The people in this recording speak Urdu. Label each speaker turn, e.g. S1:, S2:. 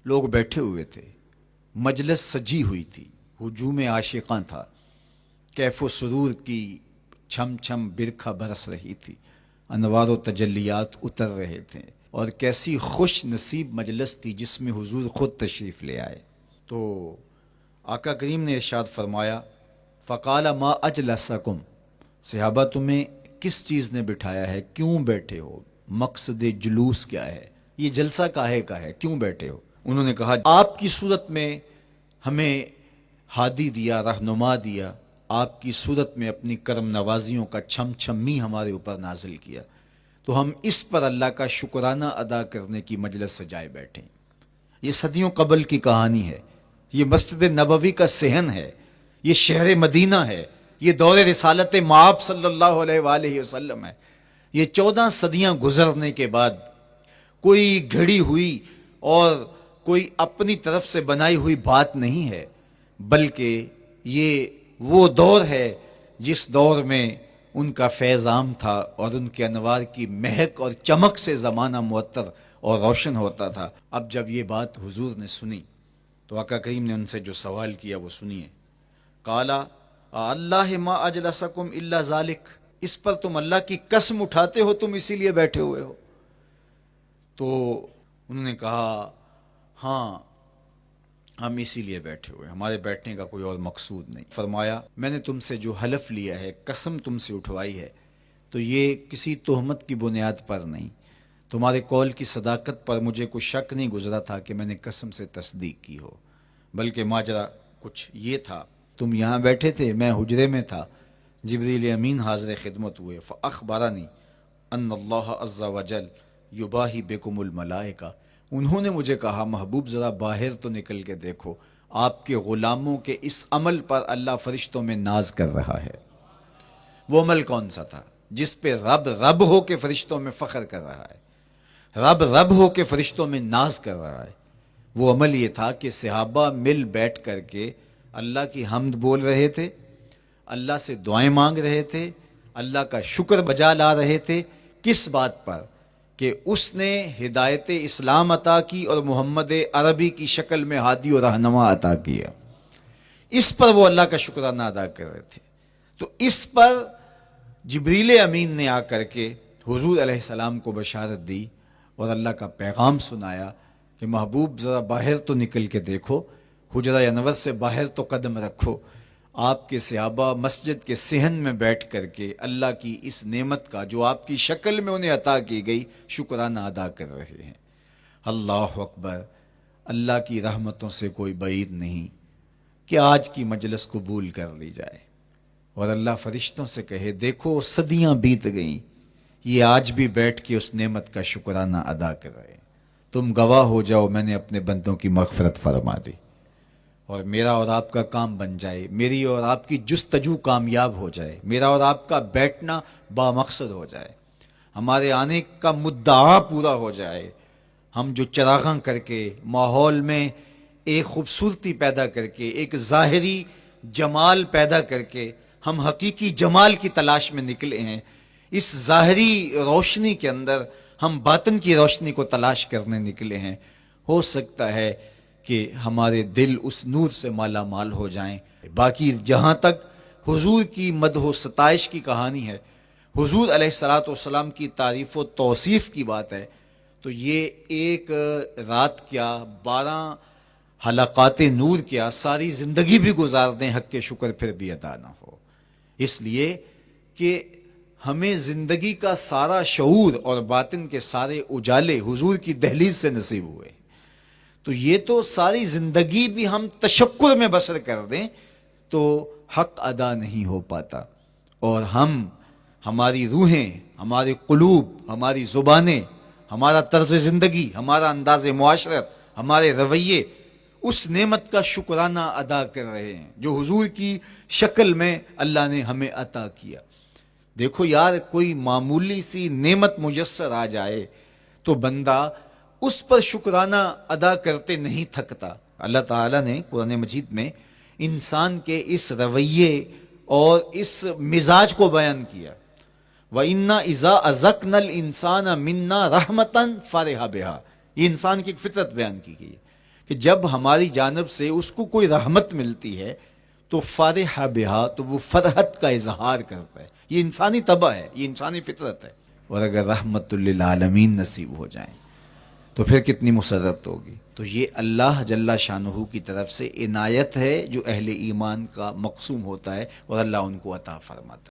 S1: لوگ بیٹھے ہوئے تھے، مجلس سجی ہوئی تھی، ہجوم عاشقاں تھا، کیف و سرور کی چھم چھم برکھا برس رہی تھی، انوار و تجلیات اتر رہے تھے، اور کیسی خوش نصیب مجلس تھی جس میں حضور خود تشریف لے آئے۔ تو آقا کریم نے ارشاد فرمایا، فقال ما اجلسکم، صحابہ تمہیں کس چیز نے بٹھایا ہے، کیوں بیٹھے ہو، مقصد جلوس کیا ہے، یہ جلسہ کاہے کا ہے، کیوں بیٹھے ہو؟ انہوں نے کہا آپ کی صورت میں ہمیں ہادی دیا، رہنما دیا، آپ کی صورت میں اپنی کرم نوازیوں کا چھم چھمی ہمارے اوپر نازل کیا، تو ہم اس پر اللہ کا شکرانہ ادا کرنے کی مجلس سجائے بیٹھے۔ یہ صدیوں قبل کی کہانی ہے، یہ مسجد نبوی کا صحن ہے، یہ شہر مدینہ ہے، یہ دور رسالت مآب صلی اللہ علیہ وآلہ وسلم ہے۔ یہ 14 صدیاں گزرنے کے بعد کوئی گھڑی ہوئی اور کوئی اپنی طرف سے بنائی ہوئی بات نہیں ہے، بلکہ یہ وہ دور ہے جس دور میں ان کا فیض عام تھا اور ان کے انوار کی مہک اور چمک سے زمانہ معطر اور روشن ہوتا تھا۔ اب جب یہ بات حضور نے سنی تو آقا کریم نے ان سے جو سوال کیا وہ سنیے۔ قالا اللہ ما اجلسکم الا ذالک، اس پر تم اللہ کی قسم اٹھاتے ہو تم اسی لیے بیٹھے ہوئے ہو؟ تو انہوں نے کہا ہاں ہم اسی لیے بیٹھے ہوئے، ہمارے بیٹھنے کا کوئی اور مقصود نہیں۔ فرمایا میں نے تم سے جو حلف لیا ہے، قسم تم سے اٹھوائی ہے، تو یہ کسی تہمت کی بنیاد پر نہیں، تمہارے قول کی صداقت پر مجھے کوئی شک نہیں گزرا تھا کہ میں نے قسم سے تصدیق کی ہو، بلکہ ماجرا کچھ یہ تھا، تم یہاں بیٹھے تھے، میں حجرے میں تھا، جبریل امین حاضر خدمت ہوئے، فاخبرنی ان اللہ عز وجل یباہی بکم الملائکہ، انہوں نے مجھے کہا محبوب ذرا باہر تو نکل کے دیکھو، آپ کے غلاموں کے اس عمل پر اللہ فرشتوں میں ناز کر رہا ہے۔ وہ عمل کون سا تھا جس پہ رب رب ہو کے فرشتوں میں فخر کر رہا ہے، رب رب ہو کے فرشتوں میں ناز کر رہا ہے؟ وہ عمل یہ تھا کہ صحابہ مل بیٹھ کر کے اللہ کی حمد بول رہے تھے، اللہ سے دعائیں مانگ رہے تھے، اللہ کا شکر بجا لا رہے تھے۔ کس بات پر؟ کہ اس نے ہدایت اسلام عطا کی اور محمد عربی کی شکل میں ہادی و رہنما عطا کیا، اس پر وہ اللہ کا شکرانہ ادا کر رہے تھے۔ تو اس پر جبریل امین نے آ کر کے حضور علیہ السلام کو بشارت دی اور اللہ کا پیغام سنایا کہ محبوب ذرا باہر تو نکل کے دیکھو، حجرہ انور سے باہر تو قدم رکھو، آپ کے صحابہ مسجد کے صحن میں بیٹھ کر کے اللہ کی اس نعمت کا جو آپ کی شکل میں انہیں عطا کی گئی شکرانہ ادا کر رہے ہیں۔ اللہ اکبر، اللہ کی رحمتوں سے کوئی بعید نہیں کہ آج کی مجلس قبول کر لی جائے اور اللہ فرشتوں سے کہے دیکھو صدیاں بیت گئیں، یہ آج بھی بیٹھ کے اس نعمت کا شکرانہ ادا کر رہے ہیں، تم گواہ ہو جاؤ میں نے اپنے بندوں کی مغفرت فرما دی، اور میرا اور آپ کا کام بن جائے، میری اور آپ کی جستجو کامیاب ہو جائے، میرا اور آپ کا بیٹھنا بامقصد ہو جائے، ہمارے آنے کا مدعا پورا ہو جائے، ہم جو چراغاں کر کے ماحول میں ایک خوبصورتی پیدا کر کے، ایک ظاہری جمال پیدا کر کے ہم حقیقی جمال کی تلاش میں نکلے ہیں، اس ظاہری روشنی کے اندر ہم باطن کی روشنی کو تلاش کرنے نکلے ہیں، ہو سکتا ہے کہ ہمارے دل اس نور سے مالا مال ہو جائیں۔ باقی جہاں تک حضور کی مدح و ستائش کی کہانی ہے، حضور علیہ الصلوۃ والسلام کی تعریف و توصیف کی بات ہے، تو یہ ایک رات کیا، 12 حلقات نور کیا، ساری زندگی بھی گزار دیں حق کے شکر پھر بھی ادا نہ ہو، اس لیے کہ ہمیں زندگی کا سارا شعور اور باطن کے سارے اجالے حضور کی دہلیز سے نصیب ہوئے، تو یہ تو ساری زندگی بھی ہم تشکر میں بسر کر دیں تو حق ادا نہیں ہو پاتا، اور ہماری روحیں، ہمارے قلوب، ہماری زبانیں، ہمارا طرز زندگی، ہمارا انداز معاشرت، ہمارے رویے اس نعمت کا شکرانہ ادا کر رہے ہیں جو حضور کی شکل میں اللہ نے ہمیں عطا کیا۔ دیکھو یار، کوئی معمولی سی نعمت میسر آ جائے تو بندہ اس پر شکرانہ ادا کرتے نہیں تھکتا۔ اللہ تعالیٰ نے قرآن مجید میں انسان کے اس رویے اور اس مزاج کو بیان کیا، وَإِنَّا إِذَا أَذَقْنَا الْإِنسَانَ مِنَّا رَحْمَةً فَرِحَ بِهَا، یہ انسان کی ایک فطرت بیان کی گئی ہے کہ جب ہماری جانب سے اس کو کوئی رحمت ملتی ہے تو فرح بہا، تو وہ فرحت کا اظہار کرتا ہے. یہ انسانی طبع ہے، یہ انسانی فطرت ہے. اور اگر رحمت للعالمین نصیب ہو جائیں تو پھر کتنی مسرت ہوگی. تو یہ اللہ جل شانہ کی طرف سے عنایت ہے جو اہل ایمان کا مقسوم ہوتا ہے اور اللہ ان کو عطا فرماتا ہے.